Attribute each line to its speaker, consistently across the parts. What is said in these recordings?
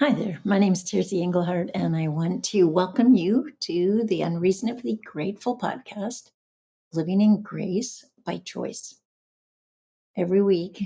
Speaker 1: Hi there. My name is Teresa Engelhardt, and I want to welcome you to the Unreasonably Grateful podcast, Living in Grace by Choice. Every week,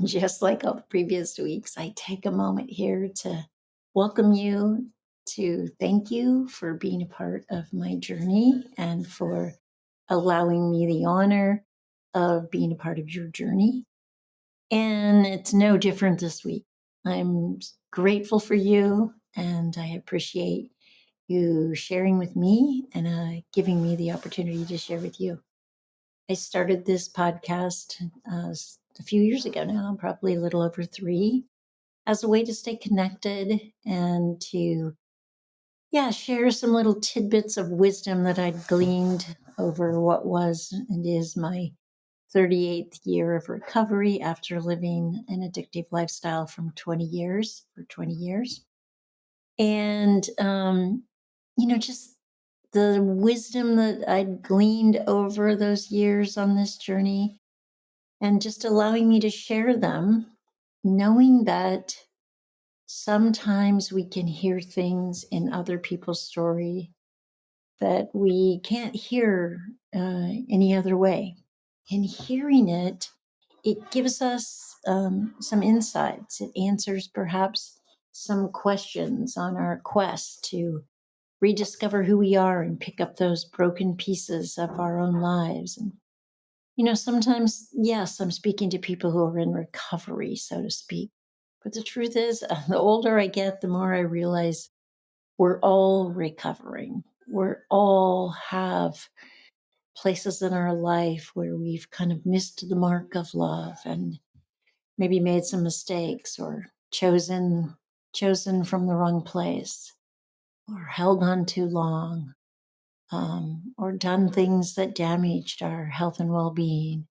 Speaker 1: just like all the previous weeks, I take a moment here to welcome you, to thank you for being a part of my journey and for allowing me the honor of being a part of your journey. And it's no different this week. I'm grateful for you and I appreciate you sharing with me and giving me the opportunity to share with you. I started this podcast a few years ago now, probably a little over 3, as a way to stay connected and to, share some little tidbits of wisdom that I'd gleaned over what was and is my 38th year of recovery after living an addictive lifestyle for 20 years. And, just the wisdom that I'd gleaned over those years on this journey and just allowing me to share them, knowing that sometimes we can hear things in other people's story that we can't hear any other way. And hearing it, it gives us some insights. It answers perhaps some questions on our quest to rediscover who we are and pick up those broken pieces of our own lives. And, sometimes, yes, I'm speaking to people who are in recovery, so to speak. But the truth is, the older I get, the more I realize we're all recovering. We're all have places in our life where we've kind of missed the mark of love and maybe made some mistakes or chosen from the wrong place or held on too long, or done things that damaged our health and well-being,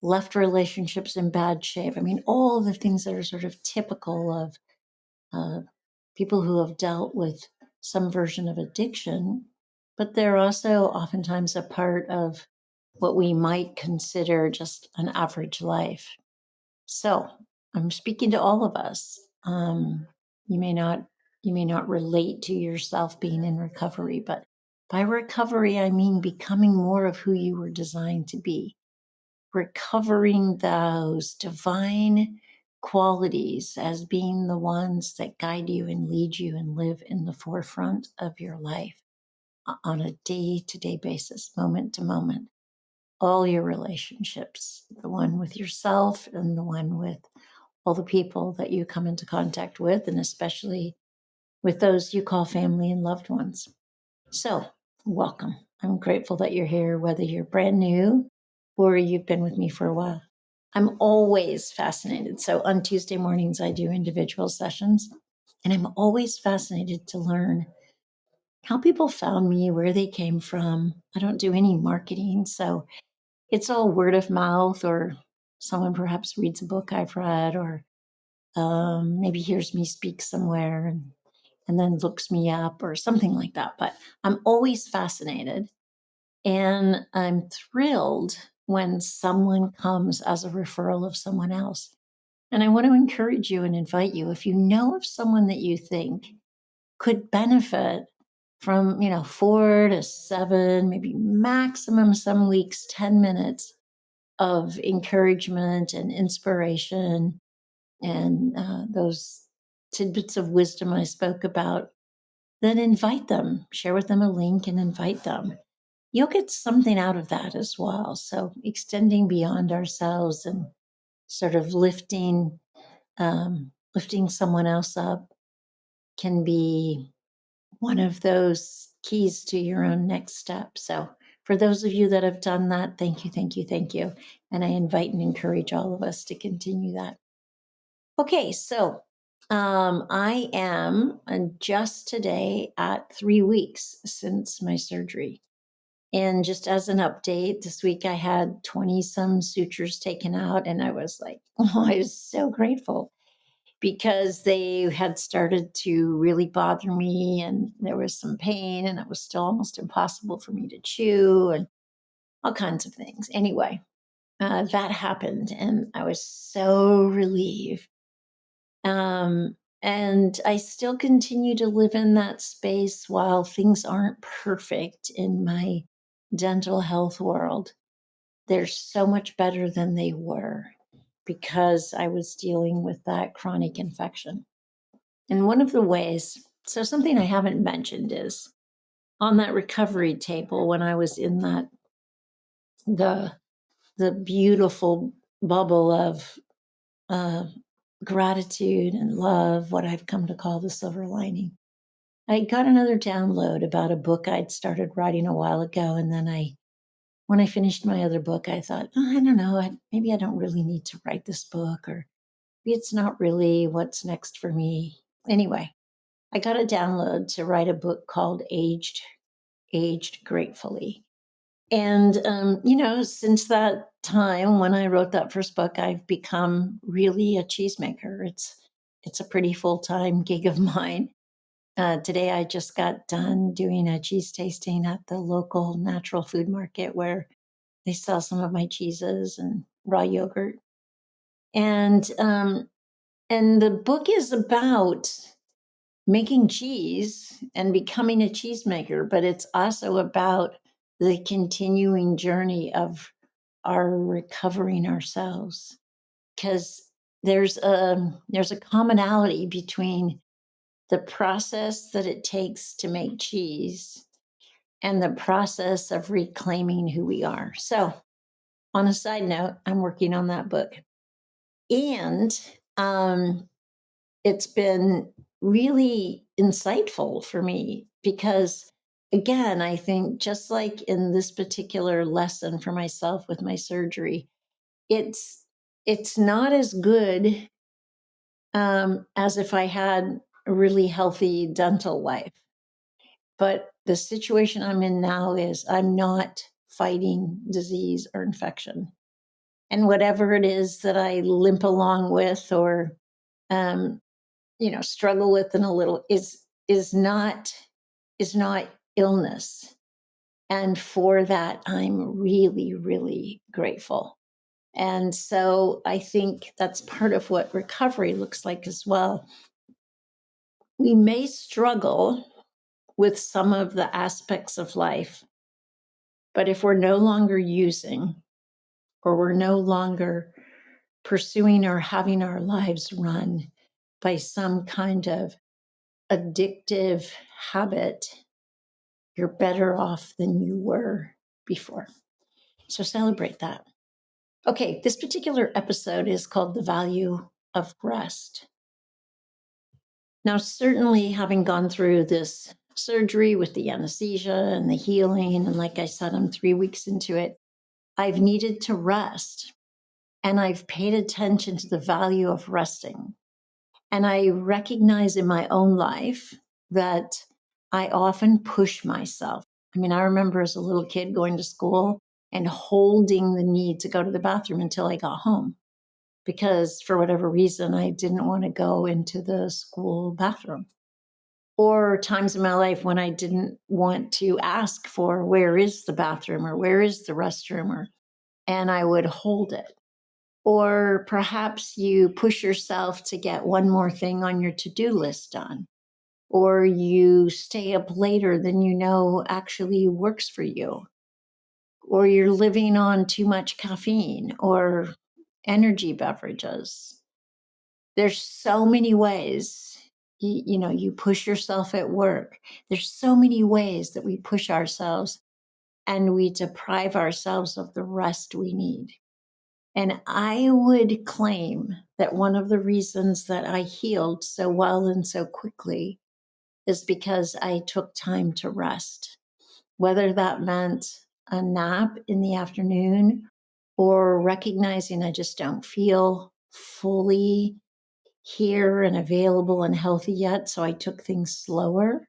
Speaker 1: left relationships in bad shape. I mean, all the things that are sort of typical of uh, people who have dealt with some version of addiction, but they're also oftentimes a part of what we might consider just an average life. So I'm speaking to all of us. You may not you may not relate to yourself being in recovery, but by recovery I mean becoming more of who you were designed to be, recovering those divine qualities as being the ones that guide you and lead you and live in the forefront of your life on a day-to-day basis, moment to moment. All your relationships, the one with yourself and the one with all the people that you come into contact with, and especially with those you call family and loved ones. So, welcome. I'm grateful that you're here, whether you're brand new or you've been with me for a while. I'm always fascinated. So, on Tuesday mornings, I do individual sessions, and I'm always fascinated to learn how people found me, where they came from. I don't do any marketing. So, it's all word of mouth, or someone perhaps reads a book I've read, or maybe hears me speak somewhere and then looks me up or something like that. But I'm always fascinated and I'm thrilled when someone comes as a referral of someone else. And I want to encourage you and invite you, if you know of someone that you think could benefit from, 4 to 7, maybe maximum some weeks, 10 minutes of encouragement and inspiration and those tidbits of wisdom I spoke about, then invite them, share with them a link and invite them. You'll get something out of that as well. So extending beyond ourselves and sort of lifting someone else up can be one of those keys to your own next step. So for those of you that have done that, thank you, thank you, thank you. And I invite and encourage all of us to continue that. Okay, so I am just today at 3 weeks since my surgery. And just as an update, this week I had 20 some sutures taken out, and I was like, oh, I was so grateful because they had started to really bother me, and there was some pain, and it was still almost impossible for me to chew, and all kinds of things. Anyway, that happened, and I was so relieved. And I still continue to live in that space while things aren't perfect in my dental health world. They're so much better than they were because I was dealing with that chronic infection. And one of the ways, so something I haven't mentioned is on that recovery table when I was in that the the beautiful bubble of uh, gratitude and love, what I've come to call the silver lining. I got another download about a book I'd started writing a while ago, and then when I finished my other book, I thought, oh, I don't know, maybe I don't really need to write this book, or maybe it's not really what's next for me. Anyway, I got a download to write a book called Aged Gratefully. And, since that time when I wrote that first book, I've become really a cheesemaker. It's a pretty full time gig of mine. Today, I just got done doing a cheese tasting at the local natural food market where they sell some of my cheeses and raw yogurt. And and the book is about making cheese and becoming a cheesemaker, but it's also about the continuing journey of our recovering ourselves. Because there's a commonality between the process that it takes to make cheese and the process of reclaiming who we are. So, on a side note, I'm working on that book. And it's been really insightful for me because, again, I think just like in this particular lesson for myself with my surgery, it's it's not as good as if I had a really healthy dental life. But the situation I'm in now is I'm not fighting disease or infection. And whatever it is that I limp along with or um, struggle with in a little is not illness. And for that, I'm really, really grateful. And so I think that's part of what recovery looks like as well. We may struggle with some of the aspects of life, but if we're no longer using or we're no longer pursuing or having our lives run by some kind of addictive habit, you're better off than you were before. So celebrate that. Okay, this particular episode is called The Value of Rest. Now, certainly having gone through this surgery with the anesthesia and the healing, and like I said, I'm 3 weeks into it, I've needed to rest. And I've paid attention to the value of resting. And I recognize in my own life that I often push myself. I mean, I remember as a little kid going to school and holding the need to go to the bathroom until I got home because for whatever reason, I didn't want to go into the school bathroom. Or times in my life when I didn't want to ask for where is the bathroom or where is the restroom, and I would hold it. Or perhaps you push yourself to get one more thing on your to do list done, or you stay up later than you know actually works for you, or you're living on too much caffeine or energy beverages. There's so many ways. You push yourself at work. There's so many ways that we push ourselves and we deprive ourselves of the rest we need. And I would claim that one of the reasons that I healed so well and so quickly is because I took time to rest, whether that meant a nap in the afternoon or recognizing I just don't feel fully here and available and healthy yet. So I took things slower.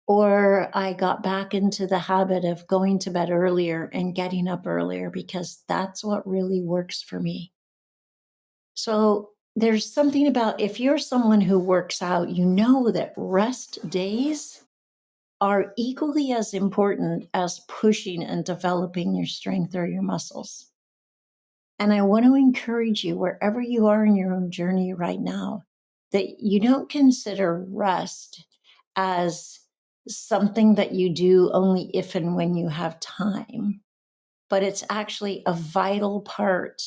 Speaker 1: Or I got back into the habit of going to bed earlier and getting up earlier because that's what really works for me. So there's something about if you're someone who works out, you know that rest days are equally as important as pushing and developing your strength or your muscles. And I want to encourage you, wherever you are in your own journey right now, that you don't consider rest as something that you do only if and when you have time, but it's actually a vital part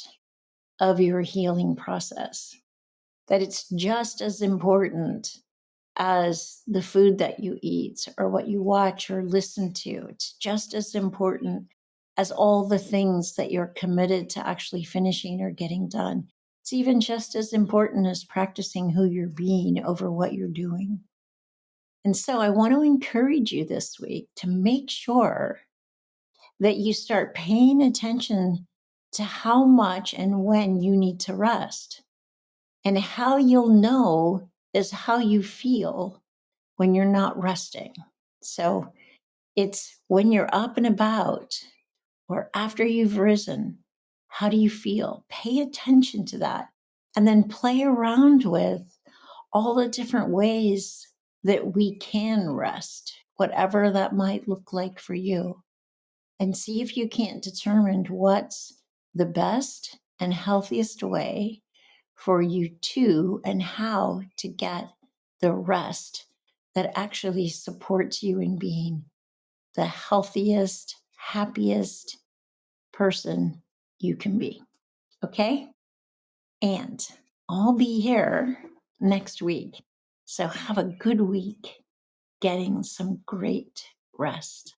Speaker 1: of your healing process. That it's just as important as the food that you eat or what you watch or listen to. It's just as important as all the things that you're committed to actually finishing or getting done. It's even just as important as practicing who you're being over what you're doing. And so I want to encourage you this week to make sure that you start paying attention to how much and when you need to rest. And how you'll know is how you feel when you're not resting. So it's when you're up and about or after you've risen, how do you feel? Pay attention to that and then play around with all the different ways that we can rest, whatever that might look like for you, and see if you can't determine what's the best and healthiest way for you to and how to get the rest that actually supports you in being the healthiest, happiest person you can be. Okay? And I'll be here next week. So have a good week getting some great rest.